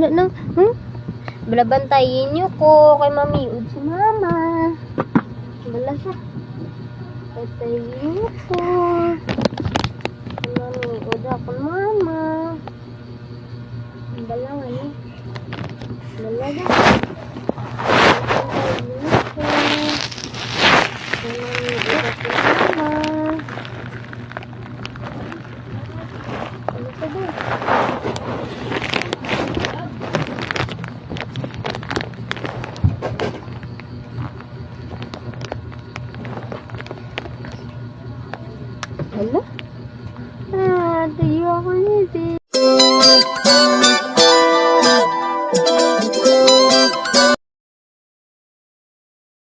Wala na. Balabantayin niyo ko kay Mami Ud si Mama. Bala siya. Bantayin niyo ko. Kay Mami Ud ako Mama. Bala nga ni. Bala na.